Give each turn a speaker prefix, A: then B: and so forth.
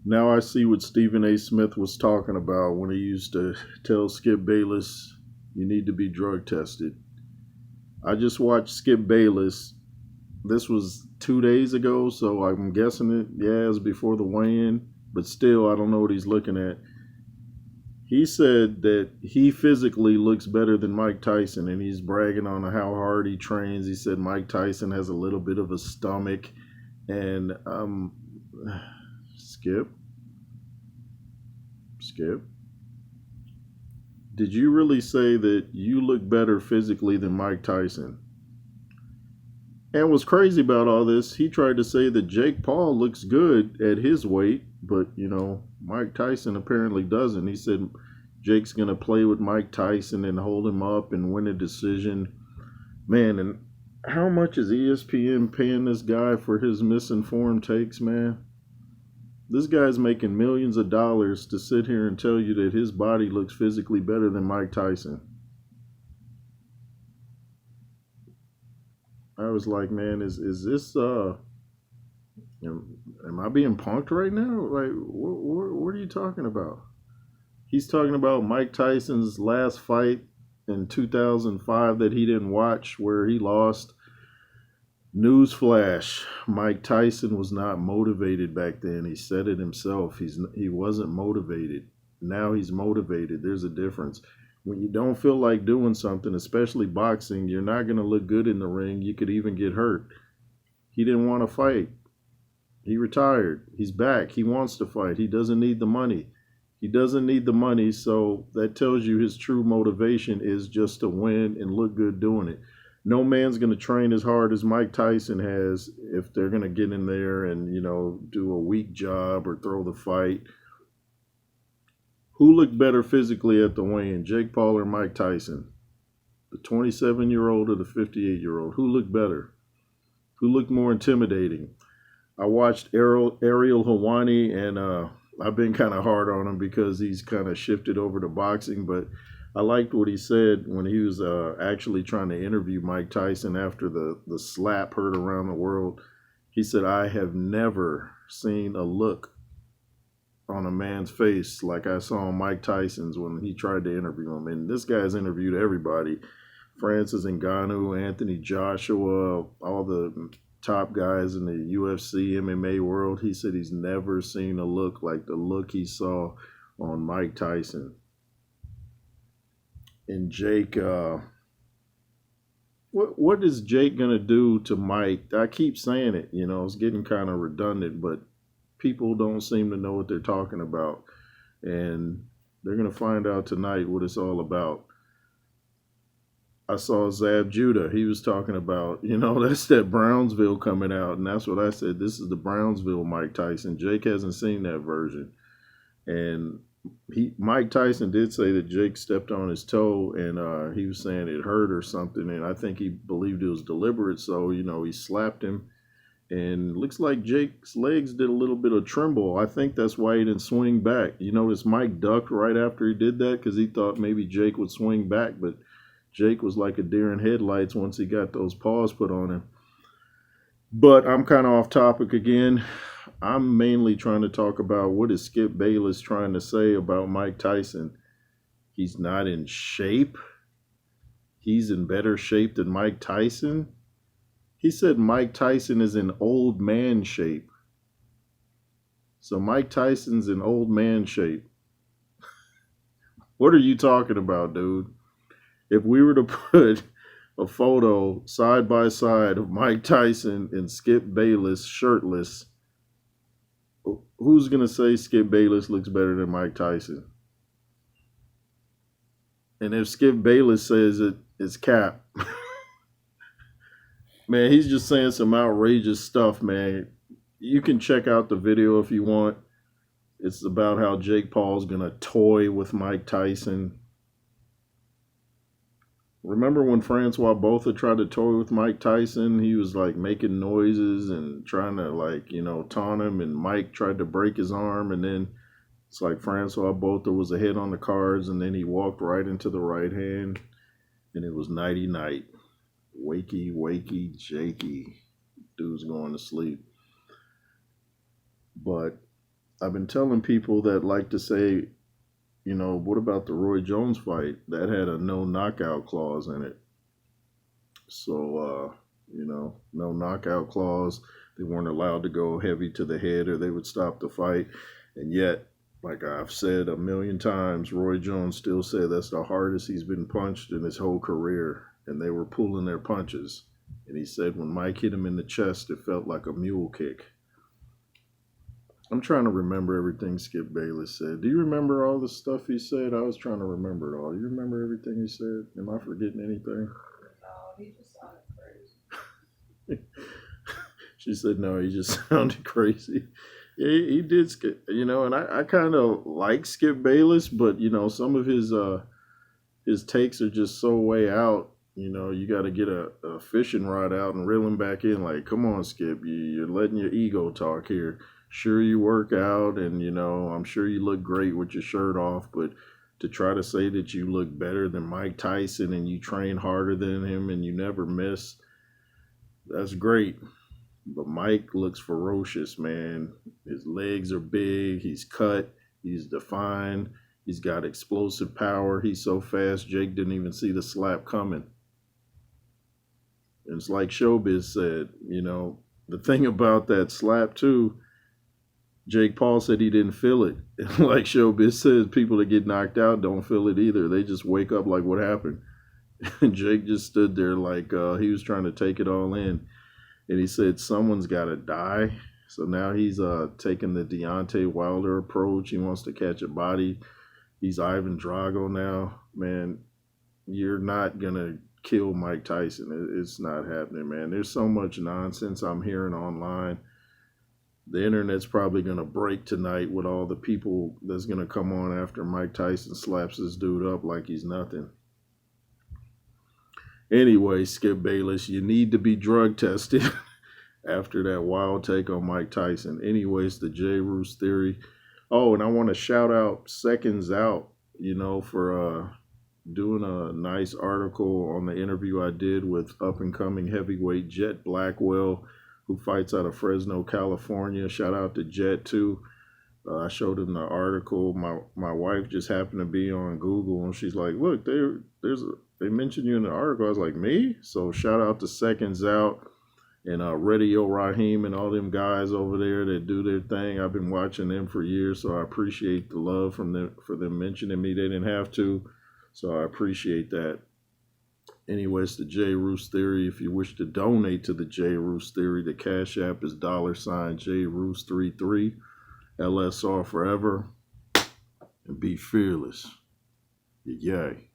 A: Now I see what Stephen A. Smith was talking about when he used to tell Skip Bayless, you need to be drug tested. I just watched Skip Bayless. This was 2 days ago, so I'm guessing it was before the weigh-in, but still, I don't know what he's looking at. He said that he physically looks better than Mike Tyson, and he's bragging on how hard he trains. He said Mike Tyson has a little bit of a stomach, and Skip, Skip, did you really say that you look better physically than Mike Tyson? And what's crazy about all this, he tried to say that Jake Paul looks good at his weight, but Mike Tyson apparently doesn't. He said Jake's gonna play with Mike Tyson and hold him up and win a decision. Man, and how much is ESPN paying this guy for his misinformed takes, man? This guy's making millions of dollars to sit here and tell you that his body looks physically better than Mike Tyson. I was like, man, is this am I being punked right now? Like, what are you talking about? He's talking about Mike Tyson's last fight in 2005 that he didn't watch, where he lost. Newsflash: Mike Tyson was not motivated back then. He said it himself. He wasn't motivated. Now he's motivated. There's a difference. When you don't feel like doing something, especially boxing, you're not going to look good in the ring. You could even get hurt. He didn't want to fight. He retired. He's back. He wants to fight. He doesn't need the money. He doesn't need the money, so that tells you his true motivation is just to win and look good doing it. No man's going to train as hard as Mike Tyson has if they're going to get in there and, do a weak job or throw the fight. Who looked better physically at the weigh-in, Jake Paul or Mike Tyson? The 27-year-old or the 58-year-old? Who looked better? Who looked more intimidating? I watched Ariel Helwani, and I've been kind of hard on him because he's kind of shifted over to boxing, but I liked what he said when he was actually trying to interview Mike Tyson after the slap heard around the world. He said, I have never seen a look on a man's face like I saw on Mike Tyson's when he tried to interview him. And this guy's interviewed everybody. Francis Ngannou, Anthony Joshua, all the top guys in the UFC, MMA world. He said he's never seen a look like the look he saw on Mike Tyson. And Jake, what is Jake going to do to Mike? I keep saying it, it's getting kind of redundant, but people don't seem to know what they're talking about. And they're going to find out tonight what it's all about. I saw Zab Judah. He was talking about, that's that Brownsville coming out. And that's what I said. This is the Brownsville Mike Tyson. Jake hasn't seen that version. And Mike Tyson did say that Jake stepped on his toe, and he was saying it hurt or something. And I think he believed it was deliberate. So, he slapped him. And looks like Jake's legs did a little bit of tremble. I think that's why he didn't swing back. You notice Mike ducked right after he did that because he thought maybe Jake would swing back. But Jake was like a deer in headlights once he got those paws put on him. But I'm kind of off topic again. I'm mainly trying to talk about what is Skip Bayless trying to say about Mike Tyson. He's not in shape. He's in better shape than Mike Tyson. He said Mike Tyson is in old man shape. So Mike Tyson's in old man shape. What are you talking about, dude? If we were to put a photo side by side of Mike Tyson and Skip Bayless shirtless, who's going to say Skip Bayless looks better than Mike Tyson? And if Skip Bayless says it, it's cap. Man, he's just saying some outrageous stuff, man. You can check out the video if you want. It's about how Jake Paul's going to toy with Mike Tyson. Remember when Francois Botha tried to toy with Mike Tyson? He was like making noises and trying to taunt him, and Mike tried to break his arm, and then it's like Francois Botha was ahead on the cards, and then he walked right into the right hand, and it was nighty night. Wakey, wakey, jakey. Dude's going to sleep. But I've been telling people that like to say, what about the Roy Jones fight? That had a no knockout clause in it. So, no knockout clause. They weren't allowed to go heavy to the head or they would stop the fight. And yet, like I've said a million times, Roy Jones still said that's the hardest he's been punched in his whole career. And they were pulling their punches. And he said when Mike hit him in the chest, it felt like a mule kick. I'm trying to remember everything Skip Bayless said. Do you remember all the stuff he said? I was trying to remember it all. You remember everything he said? Am I forgetting anything?
B: No, he just sounded crazy.
A: She said, no, he just sounded crazy. Yeah, he did, and I kind of like Skip Bayless, but, some of his takes are just so way out. You got to get a fishing rod out and reel him back in. Like, come on, Skip, you're letting your ego talk here. Sure, you work out, and I'm sure you look great with your shirt off, but to try to say that you look better than Mike Tyson and you train harder than him and you never miss, that's great. But Mike looks ferocious, man. His legs are big, he's cut, he's defined, he's got explosive power, he's so fast Jake didn't even see the slap coming. And it's like Showbiz said, the thing about that slap too, Jake Paul said he didn't feel it. Like Showbiz says, people that get knocked out don't feel it either. They just wake up like, what happened? And Jake just stood there like he was trying to take it all in. And he said, someone's got to die. So now he's taking the Deontay Wilder approach. He wants to catch a body. He's Ivan Drago now. Man, you're not going to kill Mike Tyson. It's not happening, man. There's so much nonsense I'm hearing online. The internet's probably going to break tonight with all the people that's going to come on after Mike Tyson slaps this dude up like he's nothing. Anyway, Skip Bayless, you need to be drug tested after that wild take on Mike Tyson. Anyways, the J. Roos theory. Oh, and I want to shout out Seconds Out, for doing a nice article on the interview I did with up-and-coming heavyweight Jet Blackwell, who fights out of Fresno, California. Shout out to Jet, too. I showed him the article. My wife just happened to be on Google, and she's like, look, they mentioned you in the article. I was like, me? So shout out to Seconds Out and Radio Raheem and all them guys over there that do their thing. I've been watching them for years, so I appreciate the love for them mentioning me. They didn't have to, so I appreciate that. Anyways, the J. Roos Theory. If you wish to donate to the J. Roos Theory, the Cash App is $J Roos33, LSR forever, and be fearless. Yay.